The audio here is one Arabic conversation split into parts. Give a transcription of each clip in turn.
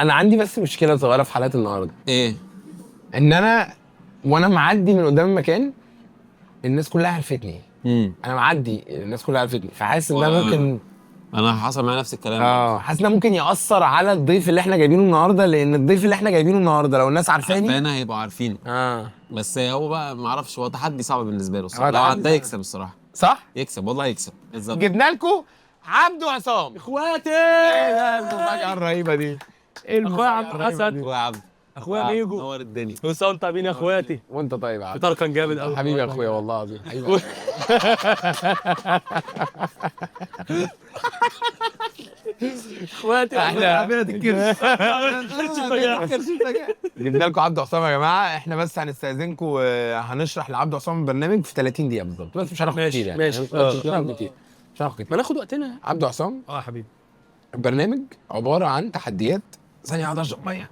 انا عندي بس مشكله صغيره في حلقه النهارده. ايه؟ ان انا وانا معدي من قدام المكان الناس كلها عرفتني. انا معدي الناس كلها عرفتني، فحاسس ان ده ممكن انا حصل معايا نفس الكلام. حاسس ان ممكن ياثر على الضيف اللي احنا جايبينه النهارده، لان الضيف اللي احنا جايبينه النهارده لو الناس عارفاني فانا هيبقوا عارفينه. بس هو بقى ما اعرفش، هو تحدي صعب بالنسبه له الصراحه. لو عدى يكسب الصراحه. صح؟ يكسب والله يكسب بالظبط. جبنا لكم عبده وعصام اخواتي. ايه ده المفاجاه الرهيبه دي؟ ايه اخويا عبد الحسن، هو يا عبد اخويا ميجو، نور الدنيا. وانت طيبين يا اخواتي. وانت طيب يا عبد. الفطار كان جامد قوي حبيبي يا اخويا والله العظيم حبيبي. اخواتي احنا فجأة. جبنا لكم عبده وعصام يا جماعه. احنا بس هنستاذنكم وهنشرح لعبده وعصام البرنامج في 30 دقيقه بالظبط، بس مش هناخد ماشي، كتير يعني. ماشي. مش هناخد كتير. مش هناخد ما كتير. ناخد وقتنا. عبده وعصام يا حبيبي. البرنامج عباره عن تحديات. ثانيه واحده اشرب ميه.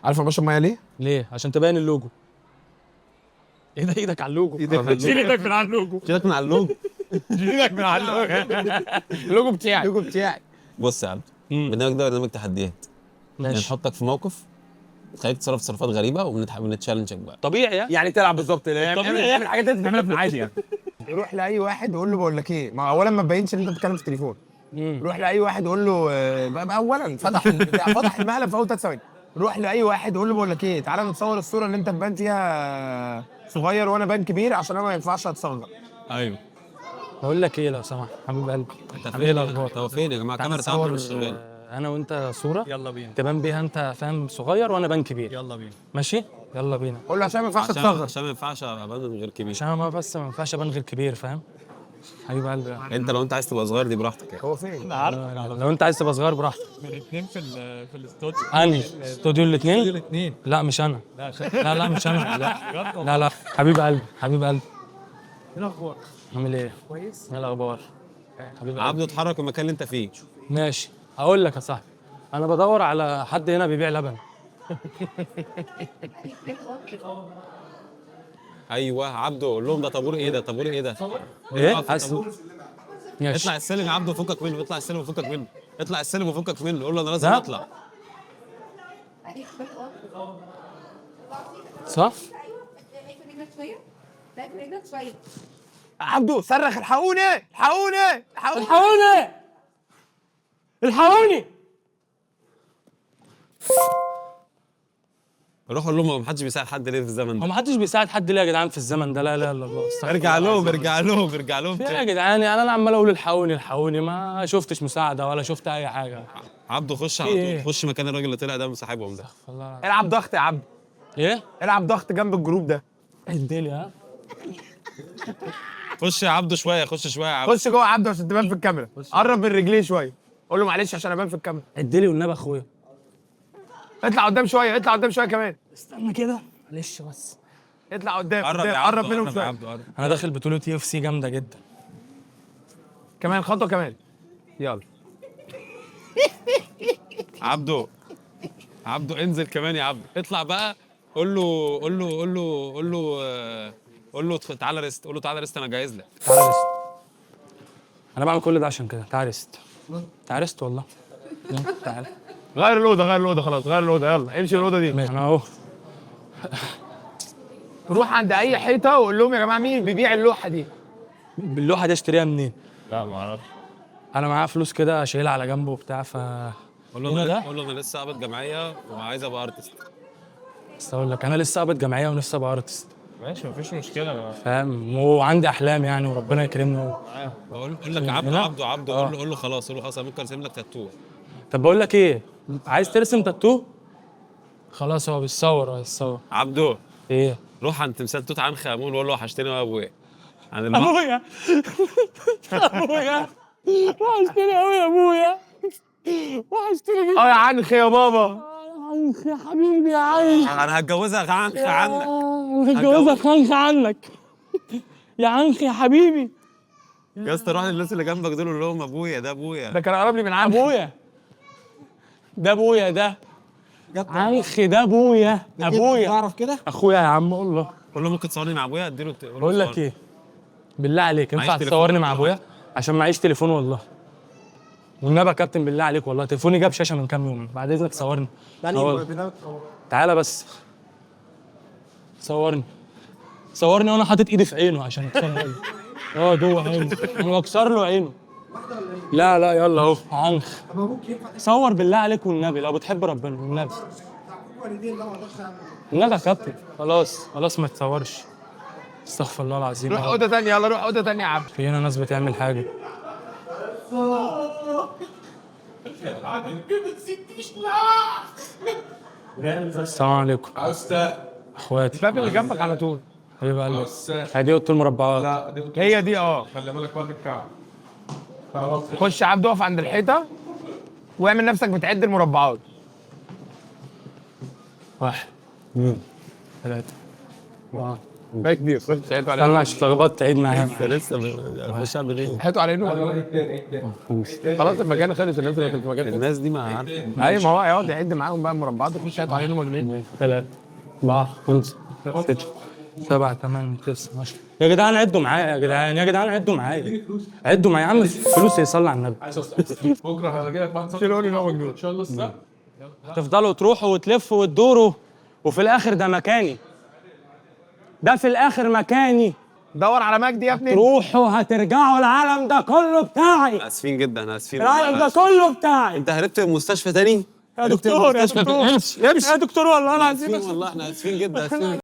عارف انا بشرب ميه ليه؟ ليه؟ عشان تبين اللوجو. ايه ده؟ ايدك على اللوجو. شيل ايدك من على اللوجو. شيلك من على اللوجو. شيل ايدك من على اللوجو. اللوجو بتاعي. اللوجو بتاعي. بص يا عبد، البرنامج ده برنامج تحديات. ماشي. نحطك في موقف تخليك تتصرف تصرفات غريبه ونتشالنجك بقى. طبيعي يعني تلعب بالظبط. طبيعي. اعمل الحاجات اللي بتعملها في العادي يعني. روح لاي واحد وقول له بقول لك ايه، ما اولا ما تبينش ان انت بتتكلم في التليفون. روح لاي واحد وقول له بقى اولا فتح فتح المقلب في اول 3 ثواني. روح لاي واحد وقول له بقول لك ايه، تعالى نتصور الصوره اللي انت تبان فيها صغير وانا بان كبير، عشان انا ما ينفعش اتصور. ايوه. بقول لك ايه لو سمحت حبيب قلبي. انت ايه الاخبار؟ هو فين يا جماعه؟ كاميرا تعالوا مش شغاله. انا وانت صوره يلا بينا. تبان بيها انت فاهم صغير وانا بان كبير. يلا بينا. ماشي يلا بينا. قول له عشان ما ينفعش عشان تتصور. ما ينفعش ابدا غير كبير. عشان ما بس ما ينفعش ابان غير كبير فاهم. حبيب قلبي يعني. انت لو انت عايز تبقى صغير دي براحتك يعني. هو فين؟ لو انت عايز تبقى صغير براحتك. الاثنين في الاستوديو. انهي استوديو الاثنين؟ الاثنين. لا مش انا. لا مش انا. لا حبيب قلبي حبيب قلبي. ايه الاخبار؟ عامل ايه؟ كويس. ايه الاخبار؟ حبيب قلبي. عبده اتحرك من المكان اللي انت فيه. ماشي هقول لك يا صاحبي، انا بدور على حد هنا بيبيع لبن. ايوه عبده قول لهم ده طابور ايه ده؟ طابور ايه ده؟ ايه؟ ماشي. اطلع السلم يا عبده وفكك منه. اطلع السلم وفكك منه. اطلع السلم وفكك منه. قول له انا لازم لا. اطلع. صح؟ عبده صرخ الحقوني الحقوني الحقوني. الحقوني الحقوني. روح قول لهم ما حدش بيساعد حد ليه في الزمن هو ده. ما حدش بيساعد حد ليه يا جدعان في الزمن ده؟ لا الا الله. ارجع لهم ارجع لهم ارجع لهم في ايه يا تاني. جدعان؟ يعني انا عمال اقول الحقوني الحقوني، ما شفتش مساعده ولا شفت اي حاجه. عبده خش على إيه؟ طول. خش مكان الراجل اللي طلع ده مصاحبهم ده. والله. العب ضغط يا عبده. ايه؟ العب ضغط جنب الجروب ده. اديلي ها. خش يا عبده شويه. خش شويه يا عبده. خش جوه عبده عشان تبان في الكاميرا. قرب من رجليه شويه. قول له معلش عشان ابان في الكاميرا. اديلي والنبي اخويا. اطلع قدام شويه. اطلع قدام شويه كمان. استنى كده معلش بس. اطلع قدام. قرب قدام. يا عبده. قرب منهم قرب يا شويه. عبده قرب. انا داخل بطوله UFC جامده جدا. كمان خطوه كمان. يلا. عبده عبده انزل كمان يا عبده. اطلع بقى. قول له قول له قول له قول له قول له تعالى ريست. قول له تعالى ريست انا جاهز لك. تعالى ريست. انا بعمل كل ده عشان كده. تعالى ريست. تعالى ريست والله. تعالى. غير الاوضه. غير الاوضه خلاص. غير الاوضه. يلا امشي من الاوضه دي. انا اهو. روح عند اي حيطه وقول لهم يا جماعه مين بيبيع اللوحه دي. باللوحه دي اشتريها منين؟ لا ما اعرفش. انا معايا فلوس كده شايلها على جنب وبتاع قول له انا قول له انا لسه قابض جمعيه وعايز ابقى ارتست. بس اقول لك انا لسه قابض جمعيه ونفسي ابقى ارتست ماشي مفيش مشكله. فاهم، وعندي احلام يعني وربنا يكرمني. بقول لك عبده عبده قول له خلاص. قول له خلاص انا ممكن ارسم لك تاتو. طب بقول لك ايه، عايز ترسم تاتو؟ خلاص هو بيتصور. عبده ايه؟ روح عند تمثال توت عنخ امون وقول له وحشتني يا ابويا. ابويا وحشتني قوي يا ابويا. وحشتني جدا يا عنخ يا بابا. عنخ يا حبيبي يا عنخ. انا هتجوزك عنخ عنك. هتجوزك عنخ عنك يا عنخ يا حبيبي. يا اسطى روح للناس اللي جنبك دول قول لهم ابويا ده ابويا. ده كان قرب لي من عنخ. ابويا ده ابويا ده عنخ ده ابويا. تعرف كده؟ اخويا يا عم والله. قول له ممكن تصورني مع ابويا اديله بقول لك ايه، بالله عليك ينفع معيش تصورني تليفون؟ مع ابويا؟ عشان معيش تليفون والله. والنبي يا كابتن بالله عليك والله تليفوني جاب شاشه من كام يوم، بعد اذنك صورني. تعالى بس صورني وانا حاطط ايدي في عينه عشان يتصور. جوه عينه انا بكسر له عينه. لا يلا اهو عنخ. صور بالله عليك والنبي لو بتحب ربنا والنبي. النبي يا كابتن خلاص ما تصورش. استغفر الله العظيم. روح اوضه ثانيه، يلا روح اوضه ثانيه يا عبد. في هنا ناس بتعمل حاجه. السلام عليكم اخواتي. الباب اللي جنبك على طول. حبيب قلبي. هدي اوضه المربعات. هي دي خلي بالك وقت الكعب. خش يا عبد اقف عند الحيطه واعمل نفسك بتعد المربعات. 1 3 4. باقي كبير. خش حيطه على استنى عشان اتلخبطت عيد معايا. لسه بايه؟ حيطه على عينه. خلاص المكان خلص، الناس اللي في المكان. الناس دي ما عارفه. ايوه ما هو هيقعد يعد معاهم بقى المربعات ويخش حيطه على عينهم ولا 3 4 5 6 7 8 9 10. يا جدعان عدوا معايا، يا جدعان عدوا معايا. عدوا معايا يا عم. فلوس يصلي على النبي. بكره هلاقي لك واحد شيلوني نوع مجنون. ان شاء الله الساعه. تفضلوا تروحوا وتلفوا وتدوروا وفي الاخر ده مكاني. ده في الاخر مكاني. دور على مجدي يا ابني. تروحوا هترجعوا العالم ده كله بتاعي. اسفين جدا، اسفين. العالم ده كله بتاعي. انت هربت من المستشفى تاني؟ يا دكتور يا دكتور يا دكتور والله العظيم. والله احنا اسفين جدا، اسفين.